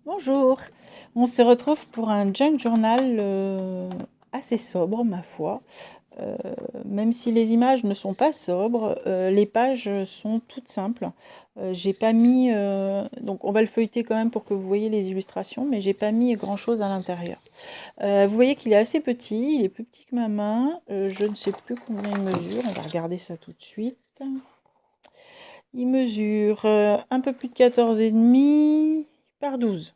Bonjour, on se retrouve pour un junk journal assez sobre, ma foi. Euh, Même si les images ne sont pas sobres, les pages sont toutes simples. J'ai pas mis, donc on va le feuilleter quand même pour que vous voyez les illustrations, mais j'ai pas mis grand-chose à l'intérieur. Vous voyez qu'il est assez petit, il est plus petit que ma main. Je ne sais plus combien il mesure, on va regarder ça tout de suite. Il mesure un peu plus de 14,5 par 12.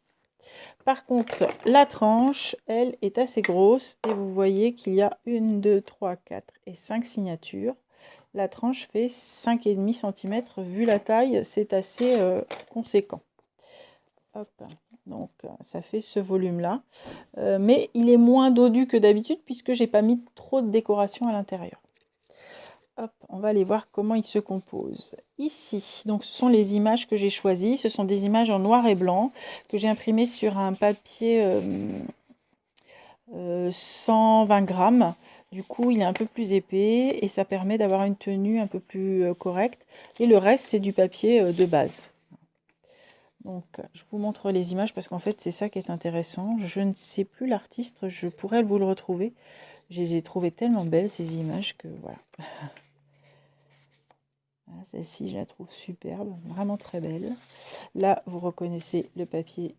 Par contre, la tranche, elle, est assez grosse et vous voyez qu'il y a 1, 2, 3, 4 et 5 signatures. La tranche fait 5,5 cm. Vu la taille, c'est assez conséquent. Hop. Donc, ça fait ce volume-là. Mais il est moins dodu que d'habitude puisque j'ai pas mis trop de décoration à l'intérieur. Hop, on va aller voir comment il se compose. Ici, donc ce sont les images que j'ai choisies. Ce sont des images en noir et blanc que j'ai imprimées sur un papier 120 grammes. Du coup, il est un peu plus épais et ça permet d'avoir une tenue un peu plus correcte. Et le reste, c'est du papier de base. Donc, je vous montre les images parce qu'en fait, c'est ça qui est intéressant. Je ne sais plus l'artiste, je pourrais vous le retrouver. Je les ai trouvées tellement belles, ces images, que voilà. Celle-ci, je la trouve superbe, vraiment très belle. Là, vous reconnaissez le papier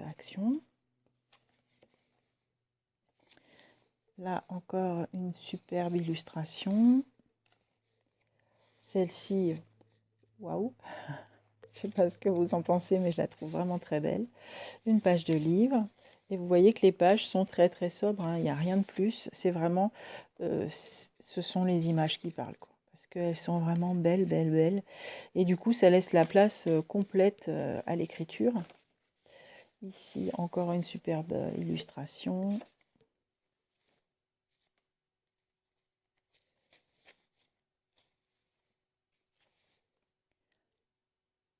Action. Là, encore une superbe illustration. Celle-ci, waouh! Je ne sais pas ce que vous en pensez, mais je la trouve vraiment très belle. Une page de livre. Et vous voyez que les pages sont très très sobres, hein. Il n'y a rien de plus. C'est vraiment, ce sont les images qui parlent, quoi. Parce qu'elles sont vraiment belles, belles, belles. Et du coup, ça laisse la place complète à l'écriture. Ici, encore une superbe illustration.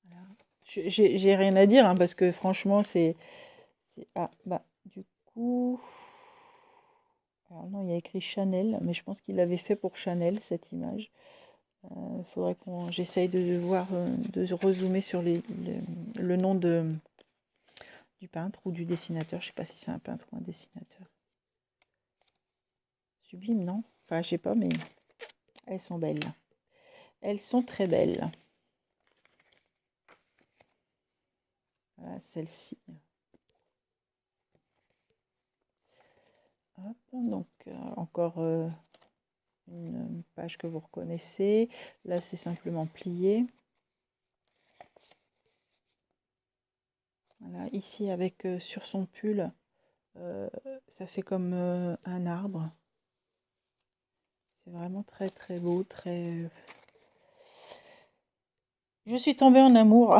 Voilà. J'ai rien à dire, hein, parce que franchement, Ah, bah, du coup... Alors non, il y a écrit Chanel, mais je pense qu'il l'avait fait pour Chanel, cette image. Il faudrait qu'on j'essaye de voir, de rezoomer sur le nom du peintre ou du dessinateur. Je sais pas si c'est un peintre ou un dessinateur. Sublime, non? Enfin, je sais pas, mais elles sont belles. Elles sont très belles. Voilà, celle-ci. Hop, donc encore une page que vous reconnaissez. Là, c'est simplement plié. Voilà, ici avec sur son pull, ça fait comme un arbre. C'est vraiment très très beau, très... Je suis tombée en amour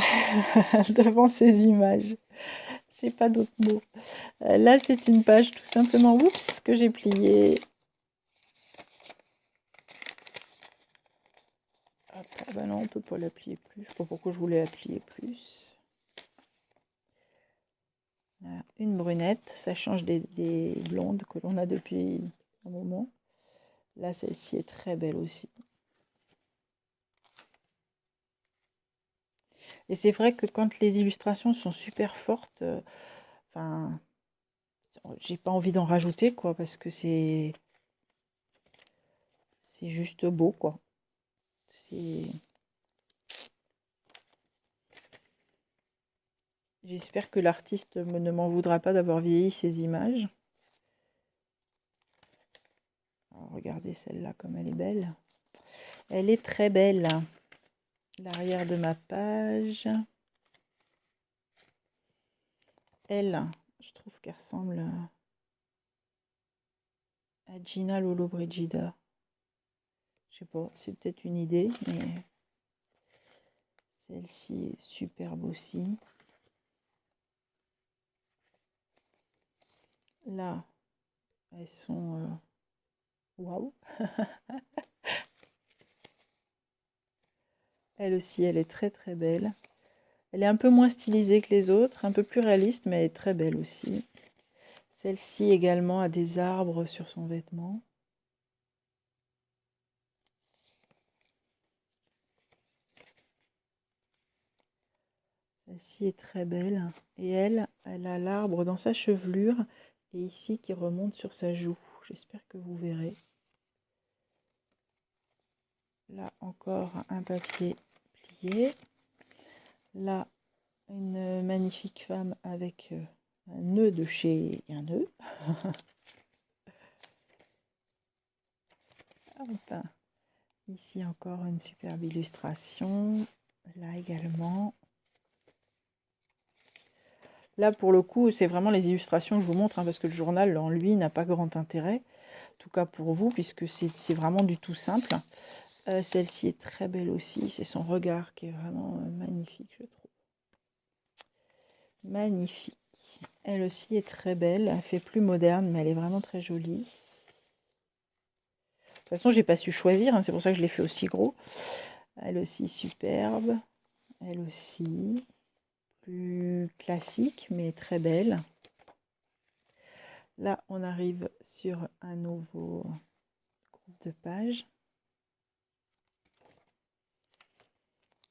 devant ces images. J'ai pas d'autres mots. Là, c'est une page tout simplement, oups, que j'ai pliée. Hop, ah bah non, on peut pas la plier plus. Je sais pas pourquoi je voulais la plier plus. Voilà, une brunette, ça change des blondes que l'on a depuis un moment. Là, celle-ci est très belle aussi. Et c'est vrai que quand les illustrations sont super fortes, enfin, j'ai pas envie d'en rajouter, quoi, parce que c'est juste beau, quoi. J'espère que l'artiste ne m'en voudra pas d'avoir vieilli ces images. Alors, regardez celle-là comme elle est belle. Elle est très belle. L'arrière de ma page. Elle, je trouve qu'elle ressemble à Gina Lollobrigida. Je sais pas, c'est peut-être une idée, mais celle-ci est superbe aussi. Là, elles sont... Waouh! Elle aussi, elle est très très belle. Elle est un peu moins stylisée que les autres, un peu plus réaliste, mais elle est très belle aussi. Celle-ci également a des arbres sur son vêtement. Celle-ci est très belle. Et elle a l'arbre dans sa chevelure et ici qui remonte sur sa joue. J'espère que vous verrez. Là encore un papier plié. Là, une magnifique femme avec un nœud de chez un nœud. Enfin, ici encore une superbe illustration. Là également. Là pour le coup, c'est vraiment les illustrations que je vous montre, hein, parce que le journal en lui n'a pas grand intérêt. En tout cas pour vous, puisque c'est vraiment du tout simple. Celle-ci est très belle aussi. C'est son regard qui est vraiment magnifique, je trouve. Magnifique. Elle aussi est très belle. Elle fait plus moderne, mais elle est vraiment très jolie. De toute façon, j'ai pas su choisir. Hein, c'est pour ça que je l'ai fait aussi gros. Elle aussi superbe. Elle aussi plus classique, mais très belle. Là, on arrive sur un nouveau groupe de pages.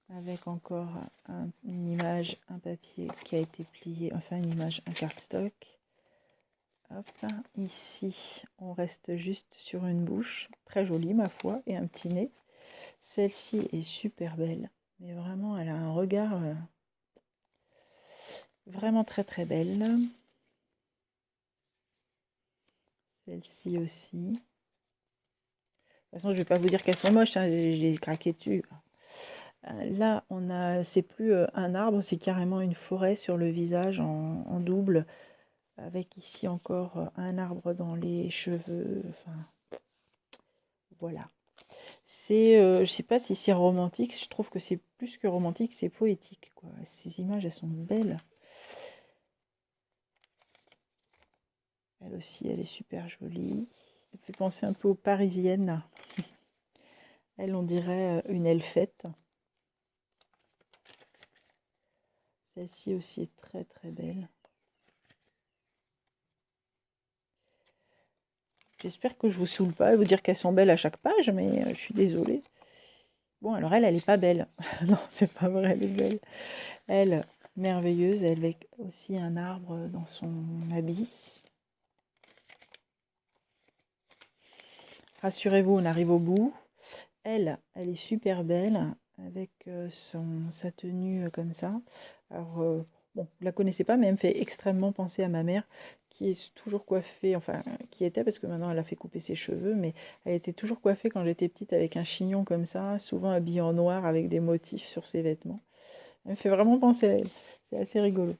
Avec encore une image, un papier qui a été plié, enfin une image, un cardstock. Hop, ici, on reste juste sur une bouche, très jolie ma foi, et un petit nez. Celle-ci est super belle, mais vraiment, elle a un regard vraiment très très belle. Celle-ci aussi. De toute façon, je ne vais pas vous dire qu'elles sont moches, hein, j'ai craqué dessus. Là, c'est plus un arbre, c'est carrément une forêt sur le visage en double, avec ici encore un arbre dans les cheveux. Enfin, voilà. Je sais pas si c'est romantique, je trouve que c'est plus que romantique, c'est poétique, quoi. Ces images, elles sont belles. Elle aussi, elle est super jolie. Elle fait penser un peu aux Parisiennes. Elle, on dirait une elfette. Celle-ci aussi est très très belle. J'espère que je vous saoule pas et vous dire qu'elles sont belles à chaque page, mais je suis désolée. Bon, alors elle est pas belle. Non, c'est pas vrai, elle est belle. Elle, merveilleuse, elle avec aussi un arbre dans son habit. Rassurez-vous, on arrive au bout. Elle est super belle avec sa tenue comme ça. Alors, bon, je la connaissais pas, mais elle me fait extrêmement penser à ma mère qui est toujours coiffée, enfin, qui était, parce que maintenant elle a fait couper ses cheveux, mais elle était toujours coiffée quand j'étais petite avec un chignon comme ça, souvent habillée en noir avec des motifs sur ses vêtements. Elle me fait vraiment penser à elle. C'est assez rigolo.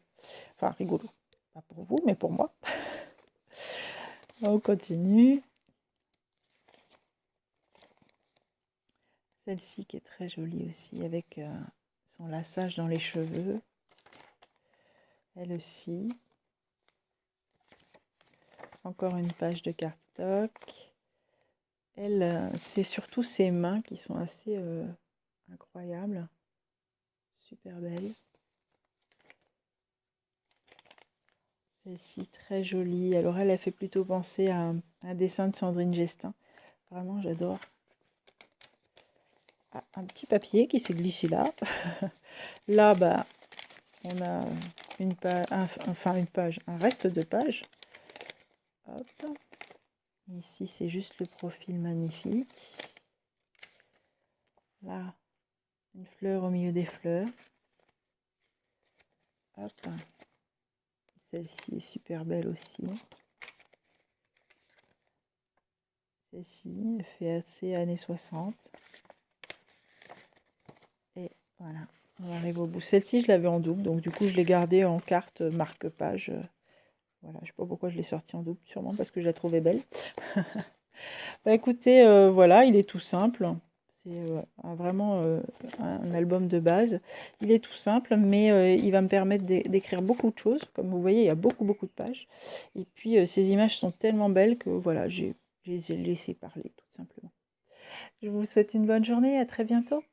Enfin, rigolo. Pas pour vous, mais pour moi. On continue. Celle-ci qui est très jolie aussi, avec son laçage dans les cheveux. Elle aussi. Encore une page de cardstock. Elle, c'est surtout ses mains qui sont assez incroyables. Super belle. Celle-ci très jolie. Alors elle fait plutôt penser à un dessin de Sandrine Gestin. Vraiment, j'adore. Ah, un petit papier qui s'est glissé là. Là, bah, on a une page, un reste de page. Hop. Ici, c'est juste le profil magnifique. Là, une fleur au milieu des fleurs. Hop. Celle-ci est super belle aussi. Celle-ci fait assez années 60. Et voilà, on arrive au bout. Celle-ci, je l'avais en double, donc du coup, je l'ai gardée en carte marque-page. Voilà, je sais pas pourquoi je l'ai sortie en double, sûrement parce que je la trouvais belle. Bah écoutez, voilà, il est tout simple. C'est vraiment un album de base. Il est tout simple, mais il va me permettre d'écrire beaucoup de choses. Comme vous voyez, il y a beaucoup de pages. Et puis, ces images sont tellement belles que voilà, j'ai laissé parler, tout simplement. Je vous souhaite une bonne journée, à très bientôt.